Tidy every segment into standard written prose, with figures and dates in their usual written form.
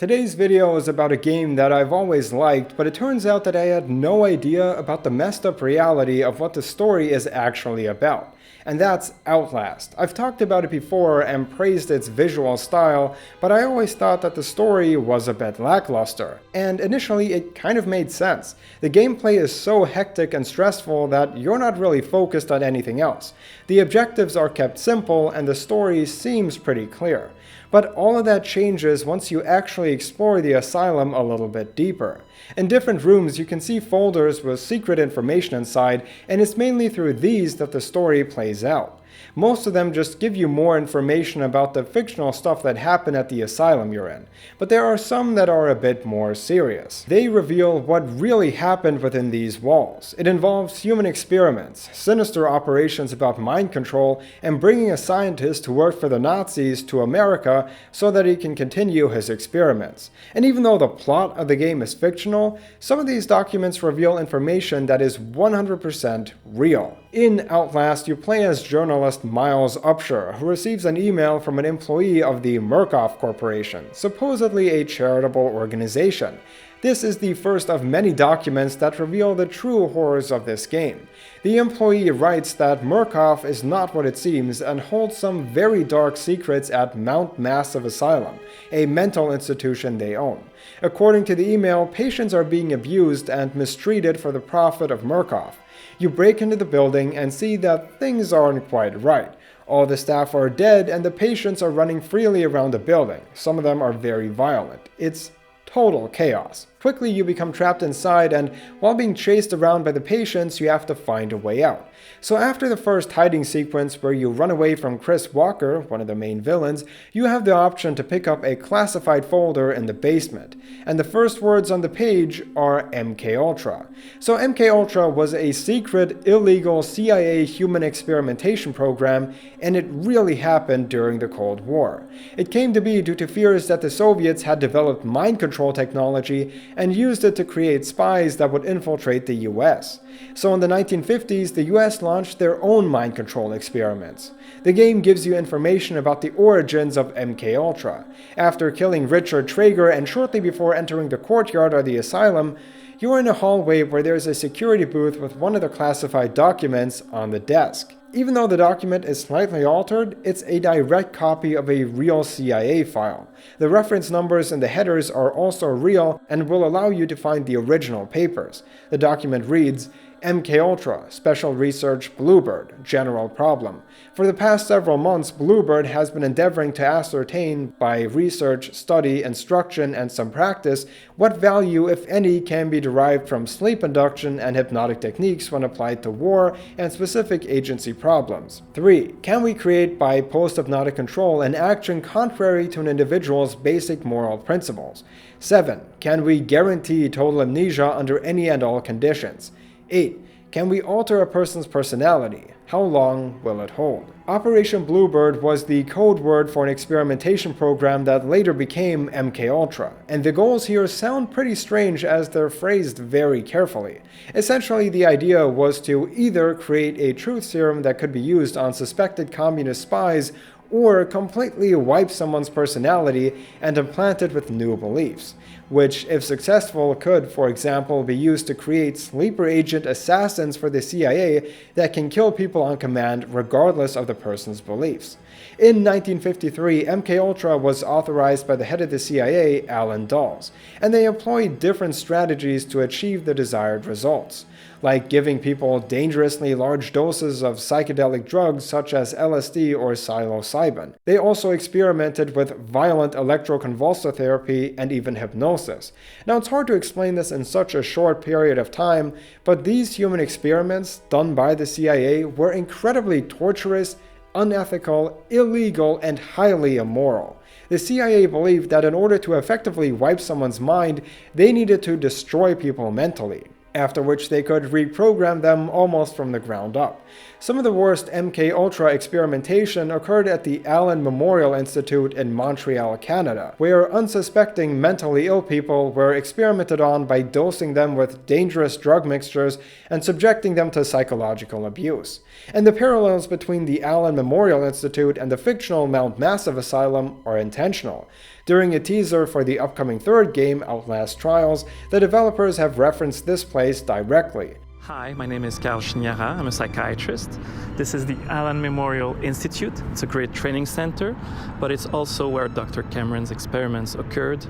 Today's video is about a game that I've always liked, but it turns out that I had no idea about the messed up reality of what the story is actually about. And that's Outlast. I've talked about it before and praised its visual style, but I always thought that the story was a bit lackluster. And initially it kind of made sense. The gameplay is so hectic and stressful that you're not really focused on anything else. The objectives are kept simple and the story seems pretty clear. But all of that changes once you actually explore the asylum a little bit deeper. In different rooms you can see folders with secret information inside, and it's mainly through these that the story plays out. Most of them just give you more information about the fictional stuff that happened at the asylum you're in, but there are some that are a bit more serious. They reveal what really happened within these walls. It involves human experiments, sinister operations about mind control, and bringing a scientist who worked for the Nazis to America so that he can continue his experiments. And even though the plot of the game is fictional, some of these documents reveal information that is 100% real. In Outlast, you play as journalist Miles Upshur, who receives an email from an employee of the Murkoff Corporation, supposedly a charitable organization. This is the first of many documents that reveal the true horrors of this game. The employee writes that Murkoff is not what it seems and holds some very dark secrets at Mount Massive Asylum, a mental institution they own. According to the email, patients are being abused and mistreated for the profit of Murkoff. You break into the building and see that things aren't quite right. All the staff are dead and the patients are running freely around the building. Some of them are very violent. It's total chaos. Quickly you become trapped inside, and while being chased around by the patients, you have to find a way out. So after the first hiding sequence where you run away from Chris Walker, one of the main villains, you have the option to pick up a classified folder in the basement. And the first words on the page are MKUltra. So MKUltra was a secret, illegal CIA human experimentation program, and it really happened during the Cold War. It came to be due to fears that the Soviets had developed mind control technology and used it to create spies that would infiltrate the US. So in the 1950s, the US launched their own mind control experiments. The game gives you information about the origins of MKUltra. After killing Richard Traeger and shortly before entering the courtyard of the asylum, you're in a hallway where there's a security booth with one of the classified documents on the desk. Even though the document is slightly altered, it's a direct copy of a real CIA file. The reference numbers in the headers are also real and will allow you to find the original papers. The document reads, MKUltra, Special Research Bluebird, General Problem. For the past several months, Bluebird has been endeavoring to ascertain, by research, study, instruction, and some practice, what value, if any, can be derived from sleep induction and hypnotic techniques when applied to war and specific agency problems. 3. Can we create by post-hypnotic control an action contrary to an individual's basic moral principles? 7. Can we guarantee total amnesia under any and all conditions? 8. Can we alter a person's personality? How long will it hold? Operation Bluebird was the code word for an experimentation program that later became MKUltra, and the goals here sound pretty strange as they're phrased very carefully. Essentially, the idea was to either create a truth serum that could be used on suspected communist spies, or completely wipe someone's personality and implant it with new beliefs, which, if successful, could, for example, be used to create sleeper agent assassins for the CIA that can kill people on command regardless of the person's beliefs. In 1953, MKUltra was authorized by the head of the CIA, Allen Dulles, and they employed different strategies to achieve the desired results, like giving people dangerously large doses of psychedelic drugs such as LSD or psilocybin. They also experimented with violent electroconvulsive therapy and even hypnosis. Now, it's hard to explain this in such a short period of time, but these human experiments done by the CIA were incredibly torturous, unethical, illegal, and highly immoral. The CIA believed that in order to effectively wipe someone's mind, they needed to destroy people mentally, after which they could reprogram them almost from the ground up. Some of the worst MKUltra experimentation occurred at the Allen Memorial Institute in Montreal, Canada, where unsuspecting mentally ill people were experimented on by dosing them with dangerous drug mixtures and subjecting them to psychological abuse. And the parallels between the Allen Memorial Institute and the fictional Mount Massive Asylum are intentional. During a teaser for the upcoming third game, Outlast Trials, the developers have referenced this place directly. Hi, my name is Karl Schniara. I'm a psychiatrist. This is the Allen Memorial Institute. It's a great training center, but it's also where Dr. Cameron's experiments occurred,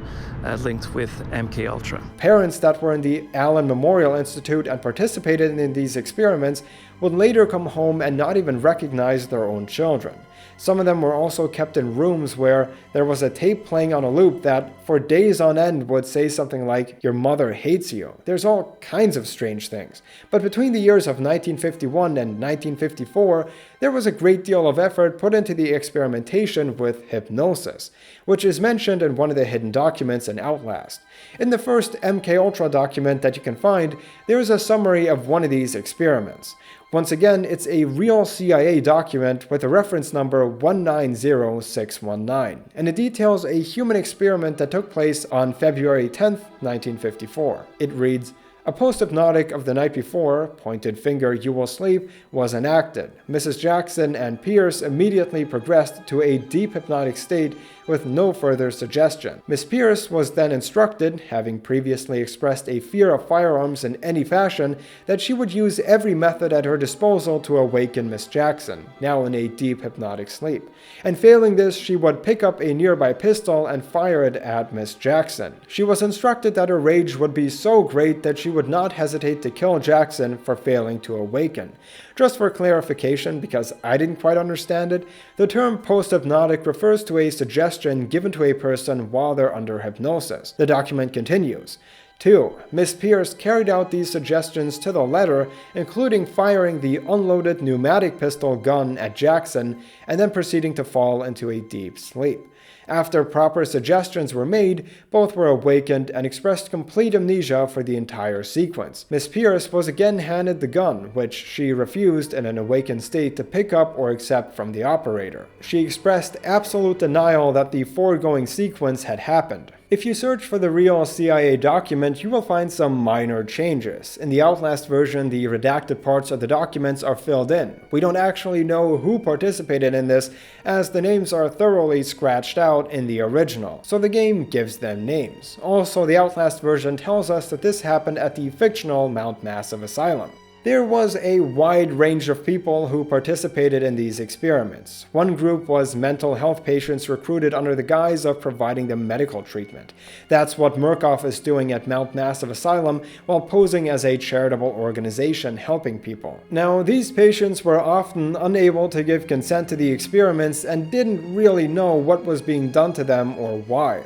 linked with MKUltra. Parents that were in the Allen Memorial Institute and participated in these experiments would later come home and not even recognize their own children. Some of them were also kept in rooms where there was a tape playing on a loop that, for days on end, would say something like, "Your mother hates you." There's all kinds of strange things. But between the years of 1951 and 1954, there was a great deal of effort put into the experimentation with hypnosis, which is mentioned in one of the hidden documents in Outlast. In the first MKUltra document that you can find, there is a summary of one of these experiments. Once again, it's a real CIA document with a reference number 190619, and it details a human experiment that took place on February 10, 1954. It reads, "A post-hypnotic of the night before, pointed finger you will sleep, was enacted. Mrs. Jackson and Pierce immediately progressed to a deep hypnotic state with no further suggestion. Miss Pierce was then instructed, having previously expressed a fear of firearms in any fashion, that she would use every method at her disposal to awaken Miss Jackson, now in a deep hypnotic sleep. And failing this, she would pick up a nearby pistol and fire it at Miss Jackson. She was instructed that her rage would be so great that she would not hesitate to kill Jackson for failing to awaken." Just for clarification, because I didn't quite understand it, the term post-hypnotic refers to a suggestion given to a person while they're under hypnosis. The document continues. 2. Miss Pierce carried out these suggestions to the letter, including firing the unloaded pneumatic pistol gun at Jackson and then proceeding to fall into a deep sleep. After proper suggestions were made, both were awakened and expressed complete amnesia for the entire sequence. Miss Pierce was again handed the gun, which she refused in an awakened state to pick up or accept from the operator. She expressed absolute denial that the foregoing sequence had happened. If you search for the real CIA document, you will find some minor changes. In the Outlast version, the redacted parts of the documents are filled in. We don't actually know who participated in this, as the names are thoroughly scratched out in the original, so the game gives them names. Also, the Outlast version tells us that this happened at the fictional Mount Massive Asylum. There was a wide range of people who participated in these experiments. One group was mental health patients recruited under the guise of providing them medical treatment. That's what Murkoff is doing at Mount Massive Asylum while posing as a charitable organization helping people. Now, these patients were often unable to give consent to the experiments and didn't really know what was being done to them or why.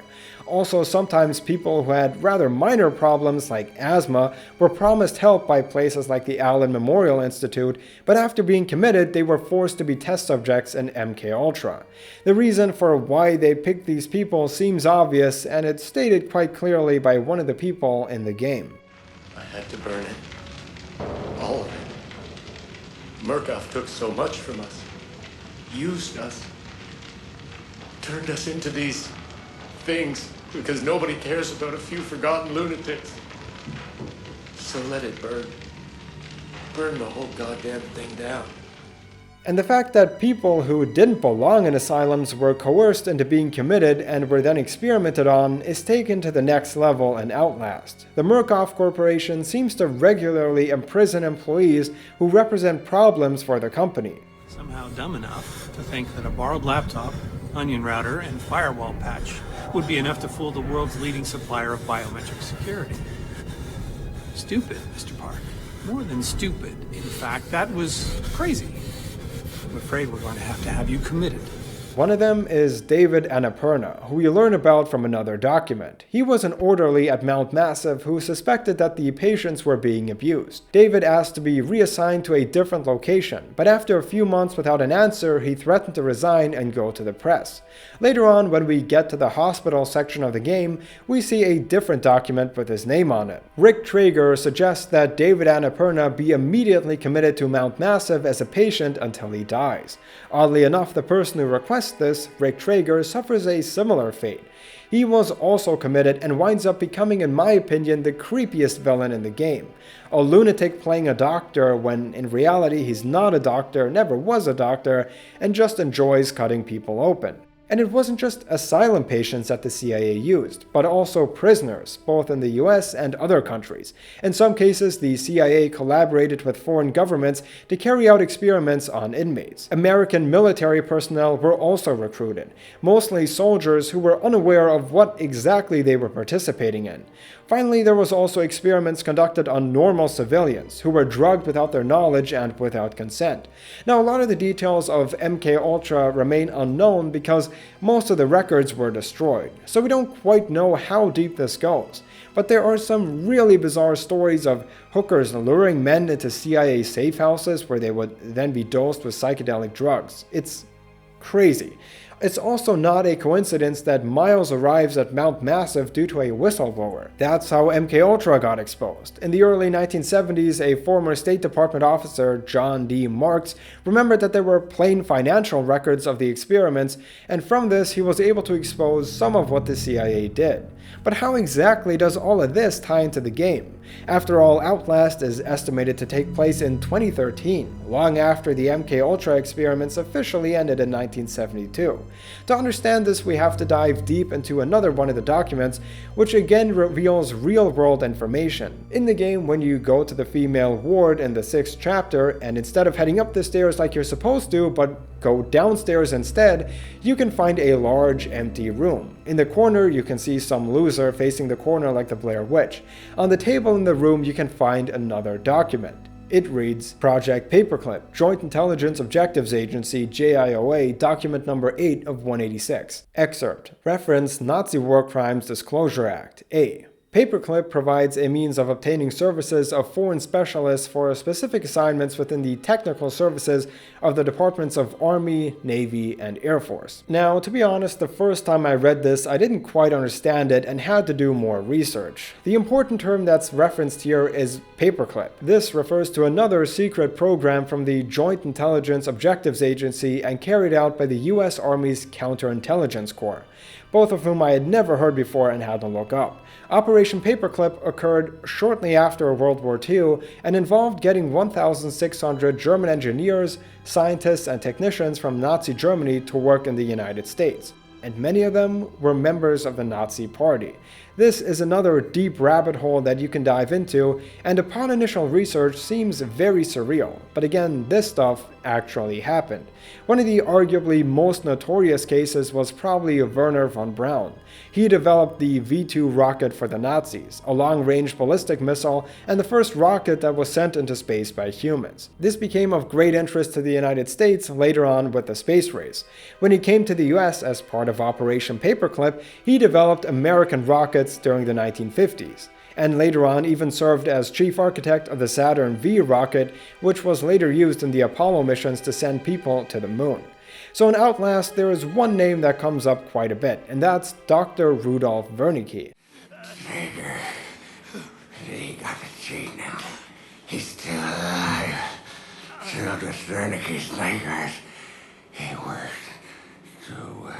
Also, sometimes people who had rather minor problems like asthma were promised help by places like the Allen Memorial Institute, but after being committed, they were forced to be test subjects in MKUltra. The reason for why they picked these people seems obvious, and it's stated quite clearly by one of the people in the game. "I had to burn it. All of it. Murkoff took so much from us. Used us. Turned us into these things because nobody cares about a few forgotten lunatics. So let it burn. Burn the whole goddamn thing down." And the fact that people who didn't belong in asylums were coerced into being committed and were then experimented on is taken to the next level in Outlast. The Murkoff Corporation seems to regularly imprison employees who represent problems for the company. Somehow dumb enough to think that a borrowed laptop, onion router, and firewall patch would be enough to fool the world's leading supplier of biometric security. Stupid, Mr. Park. More than stupid. In fact, that was crazy. I'm afraid we're going to have you committed. One of them is David Annapurna, who we learn about from another document. He was an orderly at Mount Massive who suspected that the patients were being abused. David asked to be reassigned to a different location, but after a few months without an answer, he threatened to resign and go to the press. Later on, when we get to the hospital section of the game, we see a different document with his name on it. Rick Traeger suggests that David Annapurna be immediately committed to Mount Massive as a patient until he dies. Oddly enough, the person who requests this, Rick Traeger, suffers a similar fate. He was also committed and winds up becoming, in my opinion, the creepiest villain in the game. A lunatic playing a doctor when in reality he's not a doctor, never was a doctor, and just enjoys cutting people open. And it wasn't just asylum patients that the CIA used, but also prisoners, both in the US and other countries. In some cases, the CIA collaborated with foreign governments to carry out experiments on inmates. American military personnel were also recruited, mostly soldiers who were unaware of what exactly they were participating in. Finally, there was also experiments conducted on normal civilians who were drugged without their knowledge and without consent. Now, a lot of the details of MKUltra remain unknown because most of the records were destroyed, so we don't quite know how deep this goes. But there are some really bizarre stories of hookers luring men into CIA safe houses where they would then be dosed with psychedelic drugs. It's crazy. It's also not a coincidence that Miles arrives at Mount Massive due to a whistleblower. That's how MKUltra got exposed. In the early 1970s, a former State Department officer, John D. Marks, remembered that there were plain financial records of the experiments, and from this he was able to expose some of what the CIA did. But how exactly does all of this tie into the game? After all, Outlast is estimated to take place in 2013, long after the MKUltra experiments officially ended in 1972. To understand this, we have to dive deep into another one of the documents, which again reveals real-world information. In the game, when you go to the female ward in the 6th chapter, and instead of heading up the stairs like you're supposed to, but go downstairs instead, you can find a large empty room. In the corner, you can see some loser facing the corner like the Blair Witch. On the table in the room, you can find another document. It reads, Project Paperclip, Joint Intelligence Objectives Agency, JIOA, document number 8 of 186. Excerpt. Reference Nazi War Crimes Disclosure Act. A. Paperclip provides a means of obtaining services of foreign specialists for specific assignments within the technical services of the Departments of Army, Navy, and Air Force. Now, to be honest, the first time I read this, I didn't quite understand it and had to do more research. The important term that's referenced here is Paperclip. This refers to another secret program from the Joint Intelligence Objectives Agency and carried out by the US Army's Counterintelligence Corps, both of whom I had never heard before and had to look up. Operation Paperclip occurred shortly after World War II and involved getting 1,600 German engineers, scientists, and technicians from Nazi Germany to work in the United States, and many of them were members of the Nazi Party. This is another deep rabbit hole that you can dive into, and upon initial research seems very surreal, but again, this stuff actually happened. One of the arguably most notorious cases was probably Wernher von Braun. He developed the V-2 rocket for the Nazis, a long-range ballistic missile, and the first rocket that was sent into space by humans. This became of great interest to the United States later on with the space race. When he came to the US as part of Operation Paperclip, he developed American rockets during the 1950s, and later on even served as chief architect of the Saturn V rocket, which was later used in the Apollo missions to send people to the moon. So in Outlast, there is one name that comes up quite a bit, and that's Dr. Rudolf Wernicke. Nigger. He got the cheat now. He's still alive. Filled with Wernicke's niggers. He worked so well.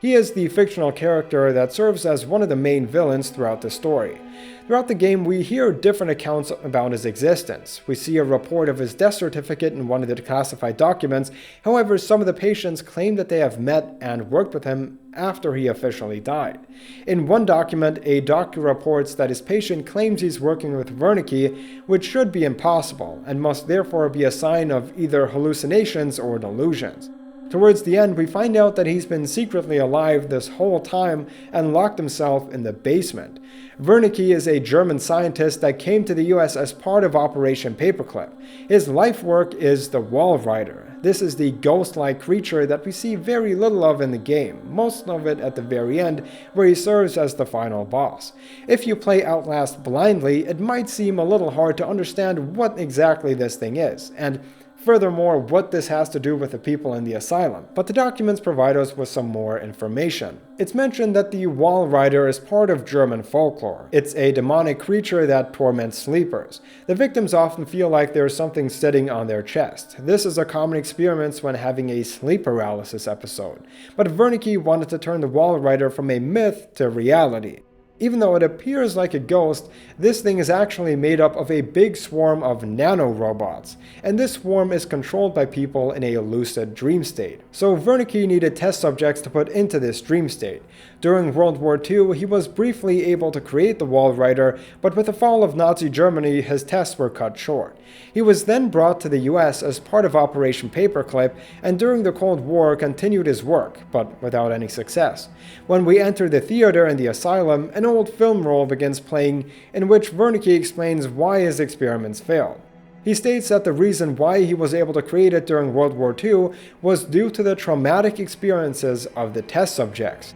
He is the fictional character that serves as one of the main villains throughout the story. Throughout the game, we hear different accounts about his existence. We see a report of his death certificate in one of the declassified documents. However, some of the patients claim that they have met and worked with him after he officially died. In one document, a doctor reports that his patient claims he's working with Wernicke, which should be impossible, and must therefore be a sign of either hallucinations or delusions. Towards the end, we find out that he's been secretly alive this whole time and locked himself in the basement. Wernicke is a German scientist that came to the US as part of Operation Paperclip. His life work is the Wallrider. This is the ghost-like creature that we see very little of in the game, most of it at the very end, where he serves as the final boss. If you play Outlast blindly, it might seem a little hard to understand what exactly this thing is, and furthermore, what this has to do with the people in the asylum, but the documents provide us with some more information. It's mentioned that the Wallrider is part of German folklore. It's a demonic creature that torments sleepers. The victims often feel like there's something sitting on their chest. This is a common experience when having a sleep paralysis episode. But Wernicke wanted to turn the Wallrider from a myth to reality. Even though it appears like a ghost, this thing is actually made up of a big swarm of nanorobots, and this swarm is controlled by people in a lucid dream state. So Wernicke needed test subjects to put into this dream state. During World War II, he was briefly able to create the Wallrider, but with the fall of Nazi Germany, his tests were cut short. He was then brought to the US as part of Operation Paperclip, and during the Cold War continued his work, but without any success. When we enter the theater in the asylum, an old film roll begins playing in which Wernicke explains why his experiments failed. He states that the reason why he was able to create it during World War II was due to the traumatic experiences of the test subjects.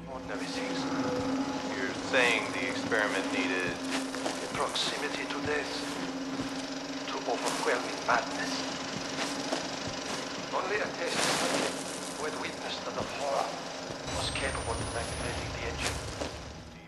You're saying the experiment needed The proximity to death, to overwhelming madness. Only a test subject who had witnessed the horror was capable of activating the engine.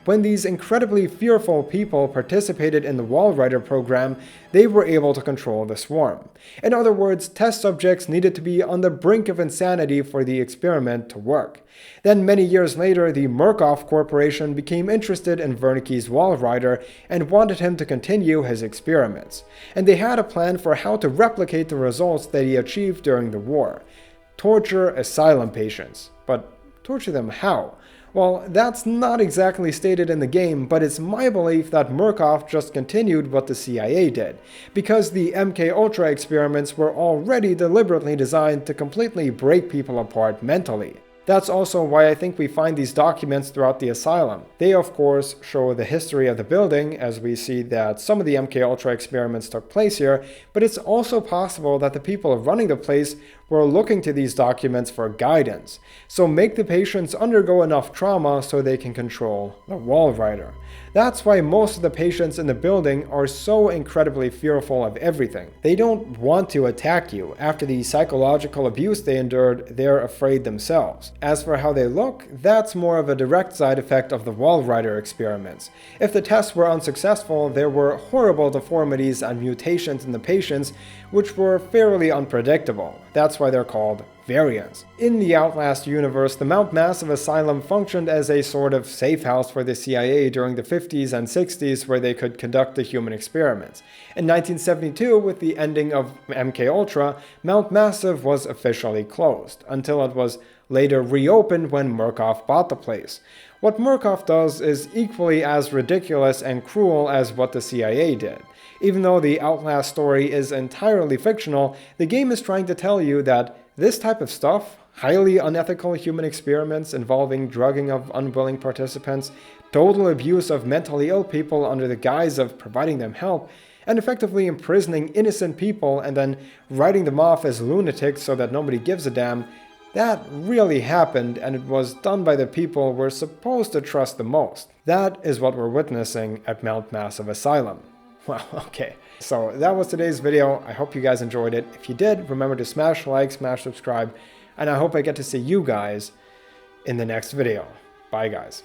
When these incredibly fearful people participated in the Wallrider program, they were able to control the swarm. In other words, test subjects needed to be on the brink of insanity for the experiment to work. Then many years later, the Murkoff Corporation became interested in Wernicke's Wallrider and wanted him to continue his experiments. And they had a plan for how to replicate the results that he achieved during the war. Torture asylum patients. But torture them how? Well, that's not exactly stated in the game, but it's my belief that Murkoff just continued what the CIA did, because the MKUltra experiments were already deliberately designed to completely break people apart mentally. That's also why I think we find these documents throughout the asylum. They of course show the history of the building, as we see that some of the MKUltra experiments took place here, but it's also possible that the people running the place were looking to these documents for guidance. So make the patients undergo enough trauma so they can control the Wallrider. That's why most of the patients in the building are so incredibly fearful of everything. They don't want to attack you. After the psychological abuse they endured, they're afraid themselves. As for how they look, that's more of a direct side effect of the Wallrider experiments. If the tests were unsuccessful, there were horrible deformities and mutations in the patients, which were fairly unpredictable. That's why they're called variants. In the Outlast universe, the Mount Massive Asylum functioned as a sort of safe house for the CIA during the 50s and 60s where they could conduct the human experiments. In 1972, with the ending of MKUltra, Mount Massive was officially closed, until it was later reopened when Murkoff bought the place. What Murkoff does is equally as ridiculous and cruel as what the CIA did. Even though the Outlast story is entirely fictional, the game is trying to tell you that this type of stuff, highly unethical human experiments involving drugging of unwilling participants, total abuse of mentally ill people under the guise of providing them help, and effectively imprisoning innocent people and then writing them off as lunatics so that nobody gives a damn, that really happened, and it was done by the people we're supposed to trust the most. That is what we're witnessing at Mount Massive Asylum. Well, okay. So that was today's video. I hope you guys enjoyed it. If you did, remember to smash like, smash subscribe, and I hope I get to see you guys in the next video. Bye, guys.